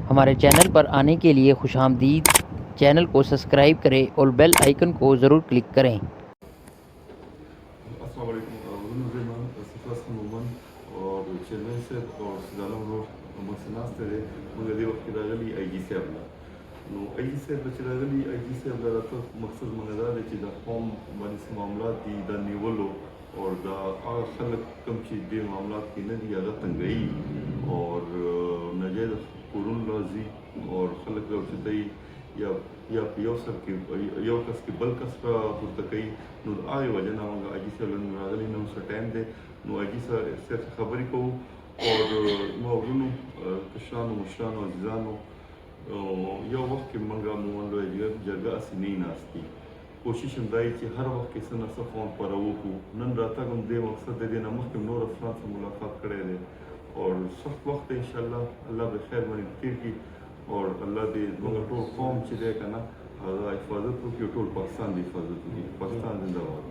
हमारे चैनल पर आने के लिए खुशामदीद। चैनल को सब्सक्राइब करें और बेल आइकन को ज़रूर क्लिक करें। अस्सलाम वालेकुम सफ़ास मोमन और चेन्नई से और सिदाना रोड मसनास तेरे मुझे वक्त रागली आईजी से अबला नो आईजी से बच रागली आईजी से अबला तो मकसद मनदा है कि दा कौम बनिस मामला दी दा निवलो और दा खलक कम चीज़ दे मामला की न दी आगा तंगई और नजायज कुरुन राजी और खलक रवचतई या یو سر کې یو کس کې بل کس را پورته کوي نو د هغې وجه نه موږ حاجي صاحب له راغلي نه اوس ټایم دی نو حاجي صاحب سره خبرې کوو او نو ورونو کشرانو مشرانو عزیزانو یو وخت کې موږ موږ جرګه هسې نه ناستي کوشش هم دا چې هر وخت کې څه نه څه فون خپاره وکړو نن راتګ هم دې مقصد د دې نه مخکې نور افراد سره ملاقات کړی دی اور سخت وخت ان شاء الله الله به خیر باندې تیر کړي اور الله دې موږ ټول قوم چې دی که نه هغه حفاظت وکړي ټول پاکستان دې حفاظت وکړي پاکستان زنده باد